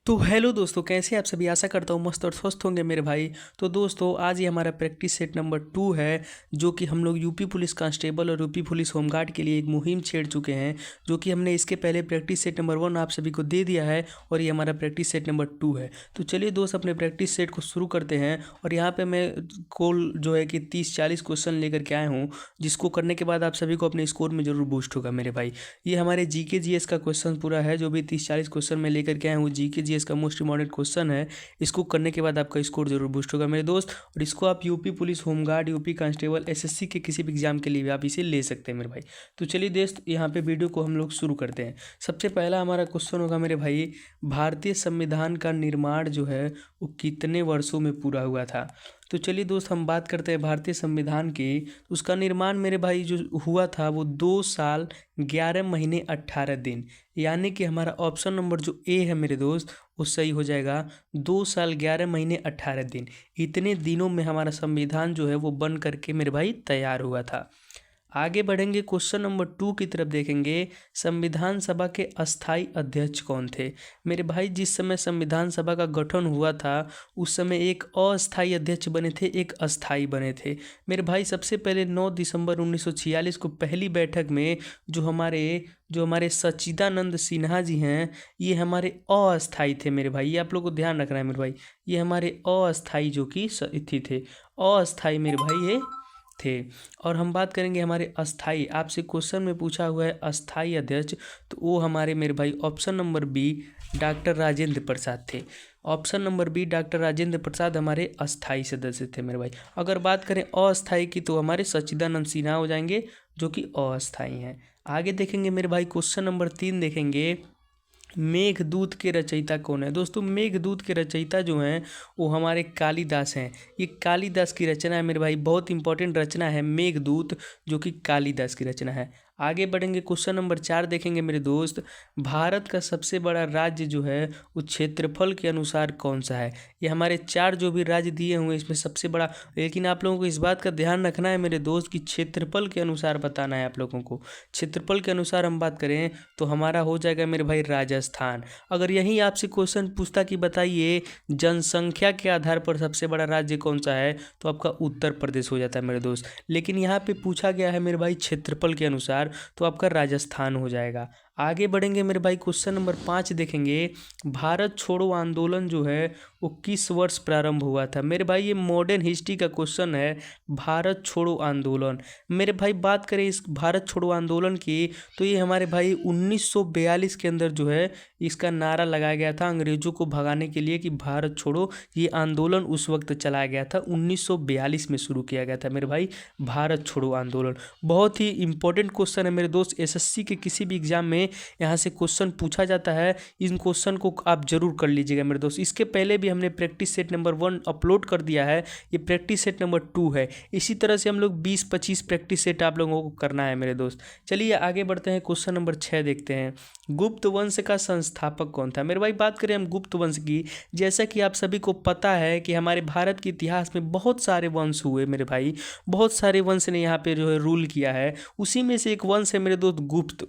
तो हेलो दोस्तों, कैसे आप सभी। आशा करता हूँ मस्त और स्वस्थ होंगे मेरे भाई। तो दोस्तों, आज ये हमारा प्रैक्टिस सेट नंबर 2 है, जो कि हम लोग यूपी पुलिस कांस्टेबल और यूपी पुलिस होमगार्ड के लिए एक मुहिम छेड़ चुके हैं, जो कि हमने इसके पहले प्रैक्टिस सेट नंबर 1 आप सभी को दे दिया है और ये हमारा प्रैक्टिस सेट नंबर 2 है। तो चलिए दोस्त, अपने प्रैक्टिस सेट को शुरू करते हैं। और यहाँ पर मैं गोल जो है कि 30-40 क्वेश्चन लेकर के आया हूँ, जिसको करने के बाद आप सभी को अपने स्कोर में जरूर बूस्ट होगा मेरे भाई। ये हमारे जीके जीएस का क्वेश्चन पूरा है, जो भी 30-40 क्वेश्चन मैं लेकर के आया हूँ। जीके जीएस का मोस्ट इम्पॉर्टेंट क्वेश्चन है। इसको करने के बाद आपका स्कोर जरूर बूस्ट होगा मेरे दोस्त। और इसको आप UP police home guard, UP constable, SSC के किसी भी एग्जाम के लिए भी आप इसे ले सकते हैं मेरे भाई। तो चलिए दोस्त, यहाँ पे वीडियो को हम लोग शुरू करते हैं। सबसे पहला हमारा क्वेश्चन होगा मेरे भाई, भारतीय संविधान का निर्माण जो है वो कितने वर्षों में पूरा हुआ था। तो चलिए दोस्त, हम बात करते हैं भारतीय संविधान की। उसका निर्माण मेरे भाई जो हुआ था वो 2 साल 11 महीने 18 दिन, यानी कि हमारा ऑप्शन नंबर जो ए है मेरे दोस्त, वो सही हो जाएगा। 2 साल 11 महीने 18 दिन, इतने दिनों में हमारा संविधान जो है वो बन करके मेरे भाई तैयार हुआ था। आगे बढ़ेंगे, क्वेश्चन नंबर 2 की तरफ देखेंगे। संविधान सभा के अस्थाई अध्यक्ष कौन थे। मेरे भाई, जिस समय संविधान सभा का गठन हुआ था उस समय एक अस्थाई अध्यक्ष बने थे, एक अस्थाई बने थे मेरे भाई। सबसे पहले 9 दिसंबर 1946 को पहली बैठक में जो हमारे सच्चिदानंद सिन्हा जी हैं, ये हमारे अस्थाई थे मेरे भाई। ये आप लोग को ध्यान रखना है मेरे भाई। ये हमारे अस्थाई जो कि तिथि थे, अस्थाई मेरे भाई ये थे। और हम बात करेंगे हमारे अस्थाई, आपसे क्वेश्चन में पूछा हुआ है अस्थाई अध्यक्ष, तो वो हमारे मेरे भाई option number B doctor Rajendra Prasad थे। Option number B doctor Rajendra Prasad हमारे अस्थाई सदस्य थे मेरे भाई। अगर बात करें अस्थाई की, तो हमारे सच्चिदानंद सिन्हा हो जाएंगे, जो कि अस्थाई हैं। आगे देखेंगे मेरे भाई, क्वेश्चन नंबर 3 देखेंगे। मेघदूत के रचयिता कौन है। दोस्तों, मेघदूत के रचयिता जो हैं वो हमारे कालिदास हैं। ये कालिदास की रचना है मेरे भाई, बहुत इंपॉर्टेंट रचना है मेघदूत, जो कि कालिदास की रचना है। आगे बढ़ेंगे, क्वेश्चन नंबर 4 देखेंगे मेरे दोस्त। भारत का सबसे बड़ा राज्य जो है वो क्षेत्रफल के अनुसार कौन सा है। ये हमारे 4 जो भी राज्य दिए हुए इसमें सबसे बड़ा, लेकिन आप लोगों को इस बात का ध्यान रखना है मेरे दोस्त कि क्षेत्रफल के अनुसार बताना है आप लोगों को। क्षेत्रफल के अनुसार हम बात करें तो हमारा हो जाएगा मेरे भाई राजस्थान। अगर यही आपसे क्वेश्चन पूछता कि बताइए जनसंख्या के आधार पर सबसे बड़ा राज्य कौन सा है, तो आपका उत्तर प्रदेश हो जाता है मेरे दोस्त। लेकिन यहाँ पे पूछा गया है मेरे भाई क्षेत्रफल के अनुसार, तो आपका राजस्थान हो जाएगा। आगे बढ़ेंगे मेरे भाई, क्वेश्चन नंबर 5 देखेंगे। भारत छोड़ो आंदोलन जो है वो किस वर्ष प्रारंभ हुआ था। मेरे भाई, ये मॉडर्न हिस्ट्री का क्वेश्चन है, भारत छोड़ो आंदोलन। मेरे भाई, बात करें इस भारत छोड़ो आंदोलन की, तो ये हमारे भाई 1942 के अंदर जो है इसका नारा लगाया गया था अंग्रेजों को भगाने के लिए कि भारत छोड़ो। ये आंदोलन उस वक्त चलाया गया था, 1942 में शुरू किया गया था मेरे भाई, भारत छोड़ो आंदोलन। बहुत ही इंपॉर्टेंट क्वेश्चन है मेरे दोस्त, एसएससी के किसी भी एग्जाम में यहाँ से क्वेश्चन पूछा जाता है। इन क्वेश्चन को आप जरूर कर लीजिएगा मेरे दोस्त। इसके पहले भी हमने प्रैक्टिस सेट नंबर 1 अपलोड कर दिया है, ये प्रैक्टिस सेट नंबर 2 है। इसी तरह से हम लोग 20-25 प्रैक्टिस सेट आप लोगों को करना है मेरे दोस्त। चलिए आगे बढ़ते हैं, क्वेश्चन नंबर 6 देखते हैं। गुप्त वंश का संस्थापक कौन था। मेरे भाई, बात करें हम गुप्त वंश की, जैसा कि आप सभी को पता है कि हमारे भारत के इतिहास में बहुत सारे वंश हुए मेरे भाई, बहुत सारे वंश ने यहाँ पे जो है रूल किया है। उसी में से एक वंश है मेरे दोस्त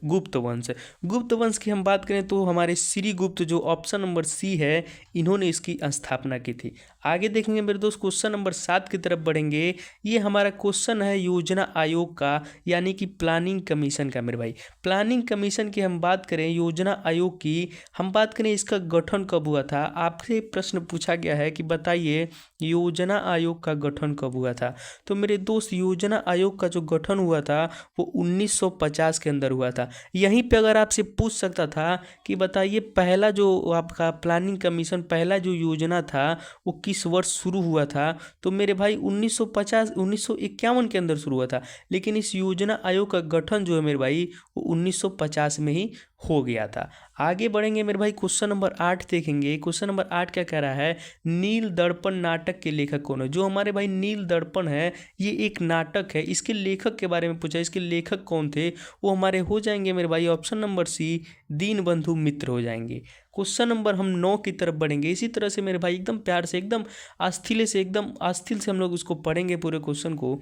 गुप्त वंश। गुप्त वंश की हम बात करें तो हमारे श्री गुप्त, जो ऑप्शन नंबर सी है, इन्होंने इसकी स्थापना की थी। आगे देखेंगे मेरे दोस्त, क्वेश्चन नंबर 7 की तरफ बढ़ेंगे। ये हमारा क्वेश्चन है योजना आयोग का, यानी कि प्लानिंग कमीशन का मेरे भाई। प्लानिंग कमीशन की हम बात करें, योजना आयोग की हम बात करें, इसका गठन कब हुआ था। आपसे प्रश्न पूछा गया है कि बताइए योजना आयोग का गठन कब हुआ था। तो मेरे दोस्त, योजना आयोग का जो गठन हुआ था वो 1950 के अंदर हुआ था। यहीं पे अगर आपसे पूछ सकता था कि बताइए पहला जो आपका प्लानिंग कमीशन, पहला जो योजना था वो किस वर्ष शुरू हुआ था, तो मेरे भाई 1950 1951 के अंदर शुरू हुआ था। लेकिन इस योजना आयोग का गठन जो है मेरे भाई वो 1950 में ही हो गया था। आगे बढ़ेंगे मेरे भाई, क्वेश्चन नंबर 8 देखेंगे। क्वेश्चन नंबर 8 क्या कह रहा है, नील दर्पण नाटक के लेखक कौन है। जो हमारे भाई नील दर्पण है, ये एक नाटक है, इसके लेखक के बारे में पूछा, इसके लेखक कौन थे, वो हमारे हो जाएंगे मेरे भाई ऑप्शन नंबर सी दीनबंधु मित्र हो जाएंगे। क्वेश्चन नंबर हम 9 की तरफ बढ़ेंगे। इसी तरह से मेरे भाई एकदम प्यार से, एकदम आस्थिल से हम लोग उसको पढ़ेंगे पूरे क्वेश्चन को।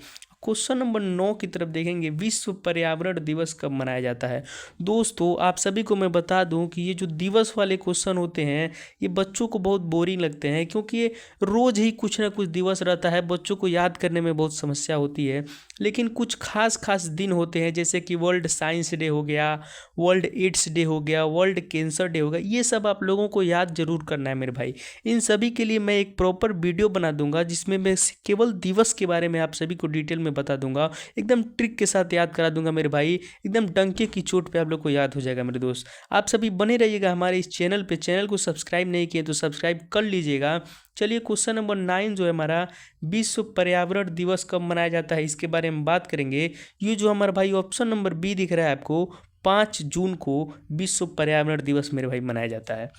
क्वेश्चन नंबर 9 की तरफ देखेंगे, विश्व पर्यावरण दिवस कब मनाया जाता है। दोस्तों आप सभी को मैं बता दूं कि ये जो दिवस वाले क्वेश्चन होते हैं ये बच्चों को बहुत बोरिंग लगते हैं, क्योंकि ये रोज ही कुछ ना कुछ दिवस रहता है, बच्चों को याद करने में बहुत समस्या होती है। लेकिन कुछ खास खास दिन होते हैं, जैसे कि वर्ल्ड साइंस डे हो गया, वर्ल्ड एड्स डे हो गया, वर्ल्ड कैंसर डे हो गया, ये सब आप लोगों को याद जरूर करना है मेरे भाई। इन सभी के लिए मैं एक प्रॉपर वीडियो बना दूंगा जिसमें मैं केवल दिवस के बारे में आप सभी को डिटेल में बता दूंगा, एकदम ट्रिक के साथ याद करा दूंगा मेरे भाई, एकदम डंके की चोट पे आप लोग को याद हो जाएगा मेरे दोस्त। आप सभी बने रहिएगा हमारे इस चैनल पे, चैनल को सब्सक्राइब नहीं किए तो सब्सक्राइब कर लीजिएगा। चलिए क्वेश्चन नंबर 9 जो है हमारा, विश्व पर्यावरण दिवस कब मनाया जाता है इसके बारे में बात करेंगे। ये जो हमारा भाई ऑप्शन नंबर बी दिख रहा है आपको, 5 जून को विश्व पर्यावरण दिवस मेरे भाई मनाया जाता है।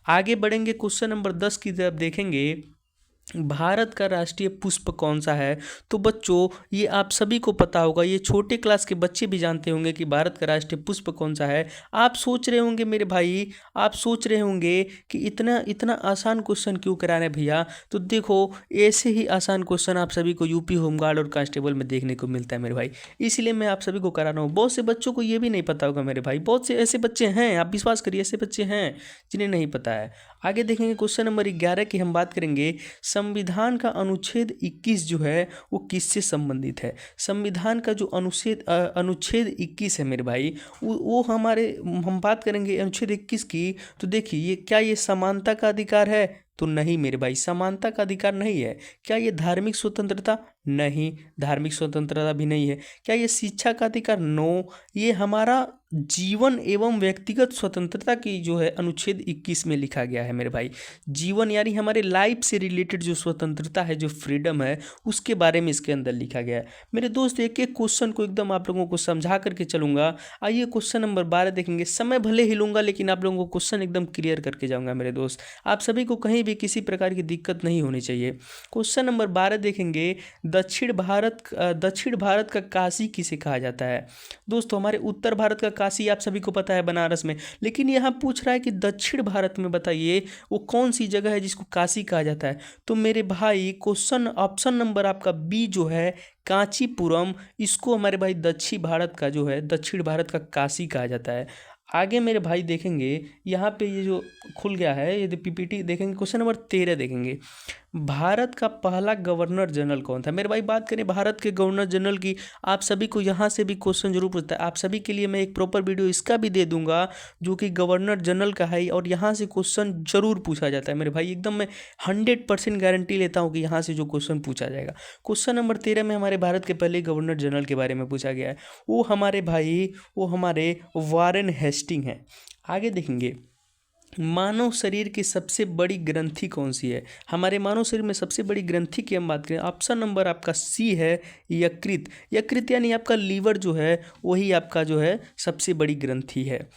आगे बढ़ेंगे, क्वेश्चन नंबर 10 की तरफ देखेंगे, भारत का राष्ट्रीय पुष्प कौन सा है। तो बच्चों ये आप सभी को पता होगा, ये छोटे क्लास के बच्चे भी जानते होंगे कि भारत का राष्ट्रीय पुष्प कौन सा है। आप सोच रहे होंगे मेरे भाई, आप सोच रहे होंगे कि इतना इतना आसान क्वेश्चन क्यों करा रहे हैं भैया। तो देखो ऐसे ही आसान क्वेश्चन आप सभी को यूपी होमगार्ड और कांस्टेबल में देखने को मिलता है मेरे भाई, इसलिए मैं आप सभी को करा रहा हूँ। बहुत से बच्चों को ये भी नहीं पता होगा मेरे भाई, बहुत से ऐसे बच्चे हैं, आप विश्वास करिए ऐसे बच्चे हैं जिन्हें नहीं पता है। आगे देखेंगे क्वेश्चन नंबर 11 की हम बात करेंगे, संविधान का अनुच्छेद 21 जो है वो किससे संबंधित है। संविधान का जो अनुच्छेद 21 है मेरे भाई, वो हमारे, हम बात करेंगे अनुच्छेद 21 की। तो देखिए ये क्या ये समानता का अधिकार है। तो नहीं मेरे भाई, समानता का अधिकार नहीं है। क्या ये धार्मिक स्वतंत्रता, नहीं धार्मिक स्वतंत्रता भी नहीं है। क्या ये शिक्षा का अधिकार, नो, ये हमारा जीवन एवं व्यक्तिगत स्वतंत्रता की जो है अनुच्छेद 21 में लिखा गया है मेरे भाई। जीवन यानी हमारे लाइफ से रिलेटेड जो स्वतंत्रता है, जो फ्रीडम है, उसके बारे में इसके अंदर लिखा गया है मेरे दोस्त। एक एक क्वेश्चन को एकदम आप लोगों को समझा करके चलूंगा। आइए क्वेश्चन नंबर 12 देखेंगे, समय भले ही लूंगा लेकिन आप लोगों को क्वेश्चन एकदम क्लियर करके जाऊंगा मेरे दोस्त, आप सभी को कहीं भी किसी प्रकार की दिक्कत नहीं होनी चाहिए। क्वेश्चन नंबर 12 देखेंगे, दक्षिण भारत का काशी किसे कहा जाता है। दोस्तों हमारे उत्तर भारत का काशी आप सभी को पता है बनारस में, लेकिन यहाँ पूछ रहा है कि दक्षिण भारत में बताइए वो कौन सी जगह है जिसको काशी कहा जाता है। तो मेरे भाई क्वेश्चन ऑप्शन नंबर आपका बी जो है कांचीपुरम, इसको हमारे भाई दक्षिण भारत का जो है, दक्षिण भारत का काशी कहा जाता है। आगे मेरे भाई देखेंगे यहाँ पे ये जो खुल गया है, ये पीपीटी देखेंगे, क्वेश्चन नंबर 13 देखेंगे, भारत का पहला गवर्नर जनरल कौन था। मेरे भाई बात करें भारत के गवर्नर जनरल की, आप सभी को यहाँ से भी क्वेश्चन जरूर पूछता है। आप सभी के लिए मैं एक प्रॉपर वीडियो इसका भी दे दूंगा जो कि गवर्नर जनरल का है, और यहाँ से क्वेश्चन जरूर पूछा जाता है मेरे भाई, एकदम मैं 100% गारंटी लेता हूँ कि यहाँ से जो क्वेश्चन पूछा जाएगा। क्वेश्चन नंबर 13 में हमारे भारत के पहले गवर्नर जनरल के बारे में पूछा गया है, वो हमारे भाई, वो हमारे वारेन हेस्टिंग है। आगे देखेंगे, मानव शरीर की सबसे बड़ी ग्रंथि कौन सी है। हमारे मानव शरीर में सबसे बड़ी ग्रंथि की हम बात करें, ऑप्शन नंबर आपका सी है यकृत। यकृत यानी आपका लीवर जो है वही आपका जो है सबसे बड़ी ग्रंथि है।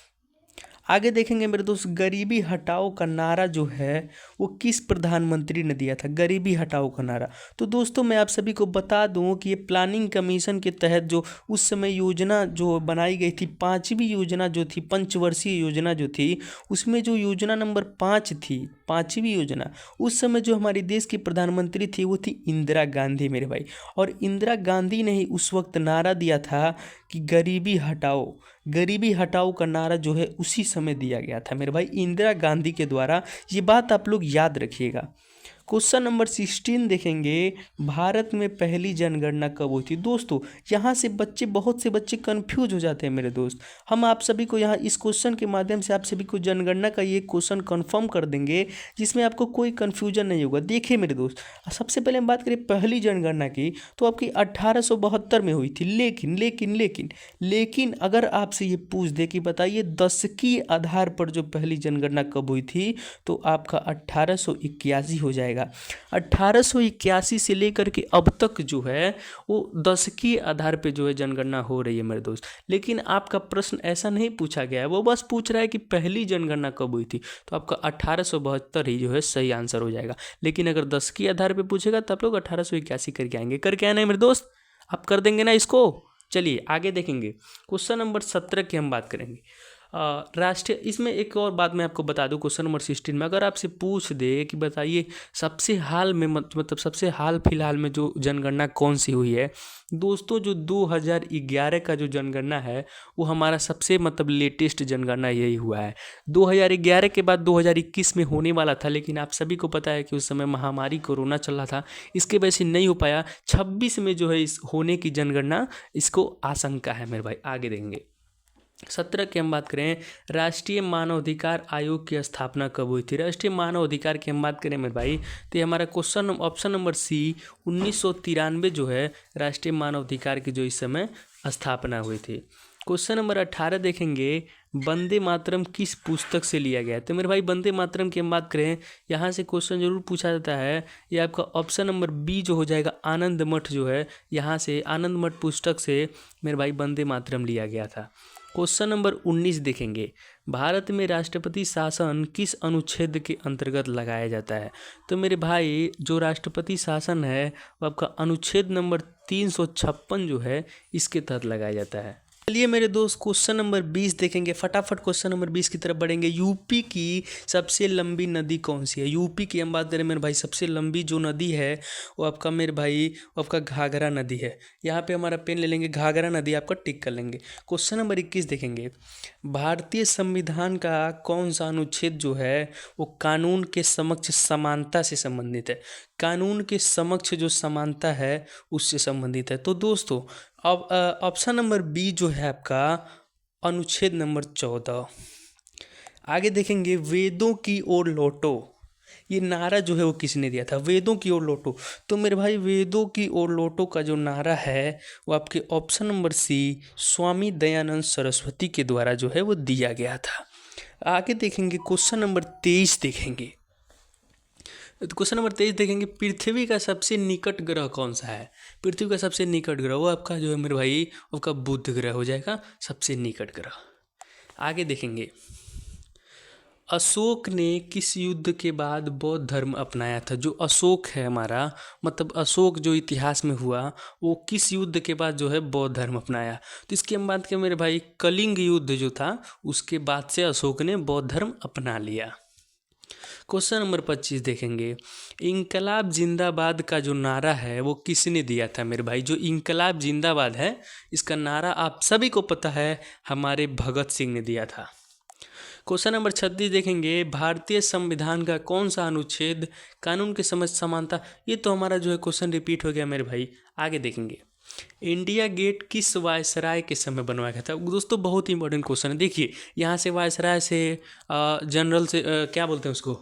आगे देखेंगे मेरे दोस्त, गरीबी हटाओ का नारा जो है वो किस प्रधानमंत्री ने दिया था, गरीबी हटाओ का नारा। तो दोस्तों मैं आप सभी को बता दूं कि ये प्लानिंग कमीशन के तहत जो उस समय योजना जो बनाई गई थी, 5वीं योजना जो थी, पंचवर्षीय योजना जो थी, उसमें जो योजना नंबर 5 थी, 5वीं योजना, उस समय जो हमारे देश की प्रधानमंत्री थी वो थी इंदिरा गांधी मेरे भाई। और इंदिरा गांधी ने ही उस वक्त नारा दिया था कि गरीबी हटाओ, गरीबी हटाओ का नारा जो है उसी समय दिया गया था मेरे भाई, इंदिरा गांधी के द्वारा। ये बात आप लोग याद रखिएगा। क्वेश्चन नंबर 16 देखेंगे, भारत में पहली जनगणना कब हुई थी। दोस्तों यहाँ से बच्चे, बहुत से बच्चे कंफ्यूज हो जाते हैं मेरे दोस्त। हम आप सभी को यहाँ इस क्वेश्चन के माध्यम से आप सभी को जनगणना का ये क्वेश्चन कंफर्म कर देंगे जिसमें आपको कोई कन्फ्यूजन नहीं होगा। देखिए मेरे दोस्त, सबसे पहले हम बात करें पहली जनगणना की, तो आपकी 1872 में हुई थी। लेकिन लेकिन लेकिन लेकिन अगर आपसे ये पूछ दे कि बताइए दशकीय आधार पर जो पहली जनगणना कब हुई थी, तो आपका 1881 हो जाएगा। 1881 से लेकर के अब तक जो है वो दशकीय आधार पे जो है जनगणना हो रही है मेरे दोस्त। लेकिन आपका प्रश्न ऐसा नहीं पूछा गया है, वो बस पूछ रहा है कि पहली जनगणना कब हुई थी, तो आपका 1872 ही जो है सही आंसर हो जाएगा। लेकिन अगर दशकीय आधार पे पूछेगा तो आप लोग 1881 करके आएंगे। करके आना है मेरे दोस्त, आप कर देंगे ना इसको। चलिए आगे देखेंगे, क्वेश्चन नंबर 17 की हम बात करेंगे। राष्ट्रीय, इसमें एक और बात मैं आपको बता दूं, क्वेश्चन नंबर 16 में अगर आपसे पूछ दे कि बताइए सबसे हाल में मतलब सबसे हाल फिलहाल में जो जनगणना कौन सी हुई है, दोस्तों जो 2011 का जो जनगणना है वो हमारा सबसे मतलब लेटेस्ट जनगणना यही हुआ है। 2011 के बाद 2021 में होने वाला था, लेकिन आप सभी को पता है कि उस समय महामारी कोरोना चल रहा था, इसके वजह से नहीं हो पाया। 26 में जो है इस होने की जनगणना, इसको आशंका है मेरे भाई, आगे देंगे। 17 की हम बात करें, राष्ट्रीय मानवाधिकार आयोग की स्थापना कब हुई थी। राष्ट्रीय मानवाधिकार की हम बात करें मेरे भाई, तो ये हमारा क्वेश्चन ऑप्शन नंबर सी 1993 जो है राष्ट्रीय मानवाधिकार की जो इस समय स्थापना हुई थी। क्वेश्चन नंबर 18 देखेंगे, वंदे मातरम किस पुस्तक से लिया गया है। तो मेरे भाई वंदे मातरम की हम बात करें, यहाँ से क्वेश्चन जरूर पूछा जाता है। ये आपका ऑप्शन नंबर बी जो हो जाएगा, आनंद मठ जो है, यहाँ से आनंद मठ पुस्तक से मेरे भाई वंदे मातरम लिया गया था। क्वेश्चन नंबर 19 देखेंगे, भारत में राष्ट्रपति शासन किस अनुच्छेद के अंतर्गत लगाया जाता है। तो मेरे भाई जो राष्ट्रपति शासन है वो आपका अनुच्छेद नंबर 356 जो है इसके तहत लगाया जाता है। चलिए मेरे दोस्त क्वेश्चन नंबर 20 देखेंगे, फटाफट क्वेश्चन नंबर 20 की तरफ बढ़ेंगे। यूपी की सबसे लंबी नदी कौन सी है। यूपी की हम बात करें मेरे भाई, सबसे लंबी जो नदी है वो आपका मेरे भाई वो आपका घाघरा नदी है। यहाँ पे हमारा पेन ले लेंगे, घाघरा नदी आपका टिक कर लेंगे। क्वेश्चन नंबर 21 देखेंगे, भारतीय संविधान का कौन सा अनुच्छेद जो है वो कानून के समक्ष समानता से संबंधित है। कानून के समक्ष जो समानता है उससे संबंधित है। तो दोस्तों अब ऑप्शन नंबर बी जो है आपका अनुच्छेद नंबर 14। आगे देखेंगे, वेदों की ओर लौटो, ये नारा जो है वो किसने दिया था। वेदों की ओर लौटो, तो मेरे भाई वेदों की ओर लौटो का जो नारा है वो आपके option number C Swami Dayanand Saraswati के द्वारा जो है वो दिया गया था। आगे देखेंगे क्वेश्चन नंबर 23 देखेंगे, तो क्वेश्चन नंबर 23 देखेंगे, पृथ्वी का सबसे निकट ग्रह कौन सा है। पृथ्वी का सबसे निकट ग्रह वो आपका जो है मेरे भाई आपका बुध ग्रह हो जाएगा सबसे निकट ग्रह। आगे देखेंगे, अशोक ने किस युद्ध के बाद बौद्ध धर्म अपनाया था। जो अशोक है हमारा, मतलब अशोक जो इतिहास में हुआ वो किस युद्ध के बाद जो है बौद्ध धर्म अपनाया। तो इसकी हम बात करें मेरे भाई, कलिंग युद्ध जो था उसके बाद से अशोक ने बौद्ध धर्म अपना लिया। क्वेश्चन नंबर 25 देखेंगे, इंकलाब जिंदाबाद का जो नारा है वो किसने दिया था मेरे भाई। जो इंकलाब जिंदाबाद है इसका नारा आप सभी को पता है, हमारे भगत सिंह ने दिया था। क्वेश्चन नंबर 36 देखेंगे, भारतीय संविधान का कौन सा अनुच्छेद कानून के समझ समानता। ये तो हमारा जो है क्वेश्चन रिपीट हो गया मेरे भाई। आगे देखेंगे, इंडिया गेट किस वायसराय के समय बनवाया गया था। दोस्तों बहुत ही इंपॉर्टेंट क्वेश्चन है। देखिए यहाँ से वायसराय से जनरल से क्या बोलते हैं उसको,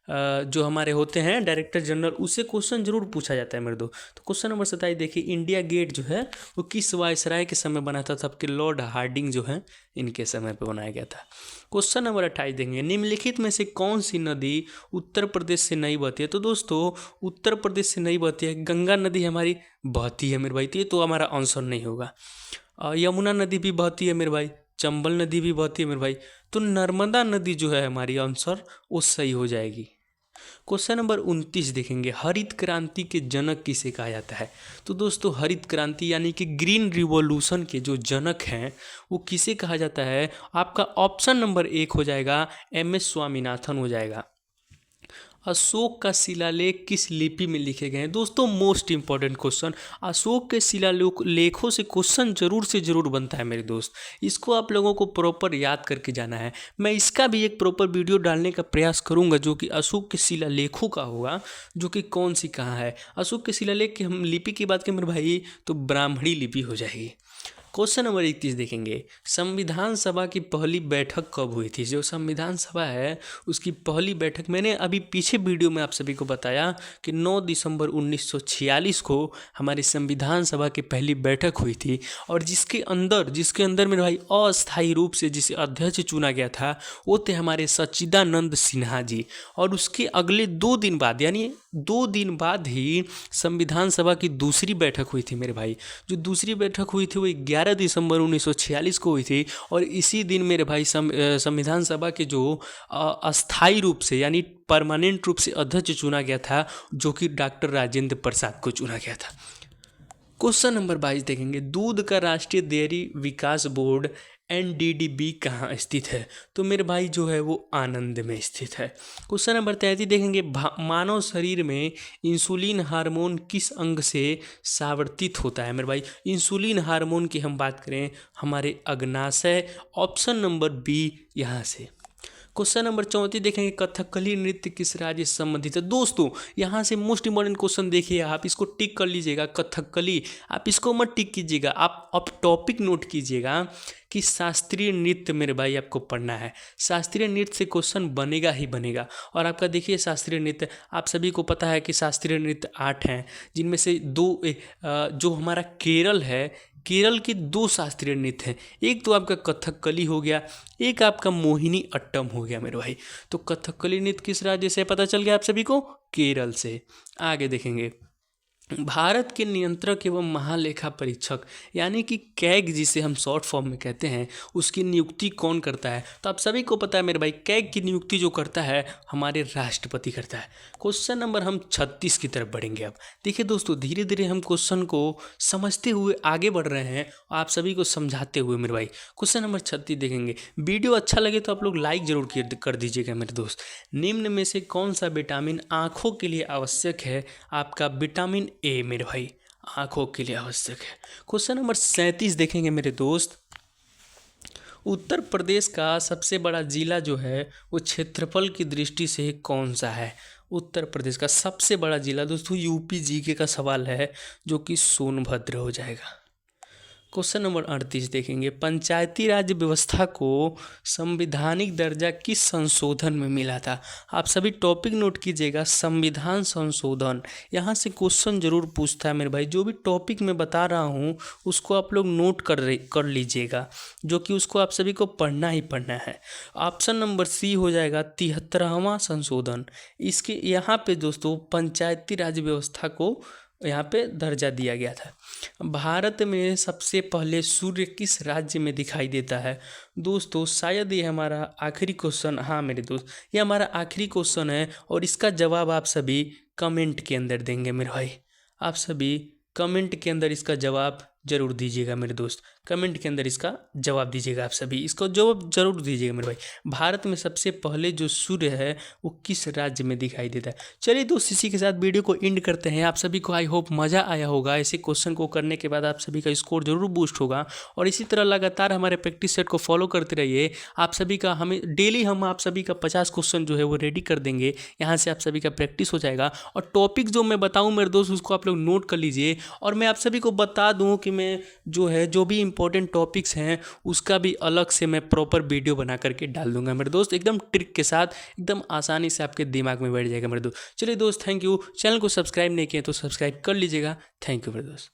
जो हमारे होते हैं डायरेक्टर जनरल, उससे क्वेश्चन जरूर पूछा जाता है मेरे दो। तो क्वेश्चन नंबर 27 देखिए, इंडिया गेट जो है वो किस वायसराय के समय बना था। तब के लॉर्ड हार्डिंग जो है इनके समय पे बनाया गया था। क्वेश्चन नंबर 28 देंगे, निम्नलिखित में से कौन सी नदी उत्तर प्रदेश से नहीं बहती है। तो दोस्तों उत्तर प्रदेश से नहीं बहती है, गंगा नदी हमारी बहती है मेरे भाई, तो ये तो हमारा आंसर नहीं होगा। यमुना नदी भी बहती है मेरे भाई, चंबल नदी भी बहती है मेरे भाई, तो नर्मदा नदी जो है हमारी आंसर वो सही हो जाएगी। क्वेश्चन नंबर 29 देखेंगे, हरित क्रांति के जनक किसे कहा जाता है। तो दोस्तों हरित क्रांति यानी कि ग्रीन रिवॉल्यूशन के जो जनक हैं वो किसे कहा जाता है। आपका ऑप्शन नंबर 1 हो जाएगा MS स्वामीनाथन हो जाएगा। अशोक का शिलालेख किस लिपि में लिखे गए हैं। दोस्तों मोस्ट इंपॉर्टेंट क्वेश्चन, अशोक के शिलालेखों से क्वेश्चन जरूर से जरूर बनता है मेरे दोस्त, इसको आप लोगों को प्रॉपर याद करके जाना है। मैं इसका भी एक प्रॉपर वीडियो डालने का प्रयास करूंगा जो कि अशोक के शिलालेखों का होगा, जो कि कौन सी कहाँ है। अशोक के शिलालेख की हम लिपि की बात करें मेरे भाई तो ब्राह्मणी लिपि हो जाएगी। क्वेश्चन नंबर 31 देखेंगे, संविधान सभा की पहली बैठक कब हुई थी। जो संविधान सभा है उसकी पहली बैठक मैंने अभी पीछे वीडियो में आप सभी को बताया कि 9 दिसंबर 1946 को हमारी संविधान सभा की पहली बैठक हुई थी, और जिसके अंदर मेरे भाई अस्थायी रूप से जिसे अध्यक्ष चुना गया था वो थे हमारे सच्चिदानंद सिन्हा जी। और उसके अगले 2 दिन बाद यानी 2 दिन बाद ही संविधान सभा की दूसरी बैठक हुई थी मेरे भाई। जो दूसरी बैठक हुई थी वो 11 दिसंबर 1946 को हुई थी, और इसी दिन मेरे भाई संविधान सभा के जो अस्थायी रूप से यानी परमानेंट रूप से अध्यक्ष चुना गया था जो कि डॉक्टर राजेंद्र प्रसाद को चुना गया था। क्वेश्चन नंबर 22 देखेंगे, दूध का राष्ट्रीय डेयरी विकास बोर्ड एनडीडीबी कहाँ स्थित है? तो मेरे भाई जो है वो आनंद में स्थित है। क्वेश्चन नंबर 33 देखेंगे, मानव शरीर में इंसुलिन हार्मोन किस अंग से सावर्तित होता है? मेरे भाई इंसुलिन हार्मोन की हम बात करें हमारे अग्नाशय, ऑप्शन नंबर बी यहाँ से। क्वेश्चन नंबर 34 देखेंगे, कथकली नृत्य किस राज्य से संबंधित है? दोस्तों यहाँ से मोस्ट इंपॉर्टेंट क्वेश्चन देखिए, आप इसको टिक कर लीजिएगा। कथकली, आप इसको मत टिक कीजिएगा, आप टॉपिक नोट कीजिएगा कि शास्त्रीय नृत्य मेरे भाई आपको पढ़ना है। शास्त्रीय नृत्य से क्वेश्चन बनेगा ही बनेगा। और आपका देखिए शास्त्रीय नृत्य, आप सभी को पता है कि शास्त्रीय नृत्य 8 हैं, जिनमें से 2 जो हमारा केरल है, केरल के 2 शास्त्रीय नृत्य हैं। एक तो आपका कथकली हो गया, एक आपका मोहिनी अट्टम हो गया मेरे भाई। तो कथकली नृत्य किस राज्य से पता चल गया आप सभी को? केरल से। आगे देखेंगे, भारत के नियंत्रक एवं महालेखा परीक्षक यानी कि कैग जिसे हम शॉर्ट फॉर्म में कहते हैं, उसकी नियुक्ति कौन करता है? तो आप सभी को पता है मेरे भाई, कैग की नियुक्ति जो करता है हमारे राष्ट्रपति करता है। क्वेश्चन नंबर हम 36 की तरफ बढ़ेंगे। अब देखिए दोस्तों, धीरे धीरे हम क्वेश्चन को समझते हुए आगे बढ़ रहे हैं, आप सभी को समझाते हुए मेरे भाई। क्वेश्चन नंबर 36 देखेंगे। वीडियो अच्छा लगे तो आप लोग लाइक जरूर कर दीजिएगा मेरे दोस्त। निम्न में से कौन सा विटामिन आँखों के लिए आवश्यक है? आपका विटामिन ए मेरे भाई आँखों के लिए आवश्यक है। क्वेश्चन नंबर 37 देखेंगे मेरे दोस्त। उत्तर प्रदेश का सबसे बड़ा जिला जो है वो क्षेत्रफल की दृष्टि से कौन सा है? उत्तर प्रदेश का सबसे बड़ा जिला दोस्तों, यूपी जीके का सवाल है, जो कि सोनभद्र हो जाएगा। क्वेश्चन नंबर 38 देखेंगे, पंचायती राज व्यवस्था को संवैधानिक दर्जा किस संशोधन में मिला था? आप सभी टॉपिक नोट कीजिएगा, संविधान संशोधन। यहाँ से क्वेश्चन जरूर पूछता है मेरे भाई। जो भी टॉपिक मैं बता रहा हूँ उसको आप लोग नोट कर लीजिएगा, जो कि उसको आप सभी को पढ़ना ही पढ़ना है। ऑप्शन नंबर सी हो जाएगा 73वां संशोधन। इसके यहाँ पे दोस्तों पंचायती राज व्यवस्था को यहाँ पे दर्जा दिया गया था। भारत में सबसे पहले सूर्य किस राज्य में दिखाई देता है? दोस्तों शायद ये हमारा आखिरी क्वेश्चन, हाँ मेरे दोस्त ये हमारा आखिरी क्वेश्चन है, और इसका जवाब आप सभी कमेंट के अंदर देंगे मेरे भाई। आप सभी कमेंट के अंदर इसका जवाब जरूर दीजिएगा मेरे दोस्त। कमेंट के अंदर इसका जवाब दीजिएगा, आप सभी इसको जवाब जरूर दीजिएगा मेरे भाई। भारत में सबसे पहले जो सूर्य है वो किस राज्य में दिखाई देता है? चलिए दोस्त, इसी के साथ वीडियो को एंड करते हैं। आप सभी को आई होप मज़ा आया होगा। ऐसे क्वेश्चन को करने के बाद आप सभी का स्कोर जरूर बूस्ट होगा, और इसी तरह लगातार हमारे प्रैक्टिस सेट को फॉलो करते रहिए। आप सभी का हमें डेली हम आप सभी का 50 क्वेश्चन जो है वो रेडी कर देंगे। यहाँ से आप सभी का प्रैक्टिस हो जाएगा, और टॉपिक जो मैं बताऊँ मेरे दोस्त उसको आप लोग नोट कर लीजिए। और मैं आप सभी को बता दूँ कि मैं जो भी इंपॉर्टेंट टॉपिक्स हैं उसका भी अलग से मैं प्रॉपर वीडियो बना करके डाल दूंगा मेरे दोस्त, एकदम ट्रिक के साथ, एकदम आसानी से आपके दिमाग में बैठ जाएगा मेरे दोस्त। चलिए दोस्त, थैंक यू। चैनल को सब्सक्राइब नहीं किए तो सब्सक्राइब कर लीजिएगा। थैंक यू मेरे दोस्त।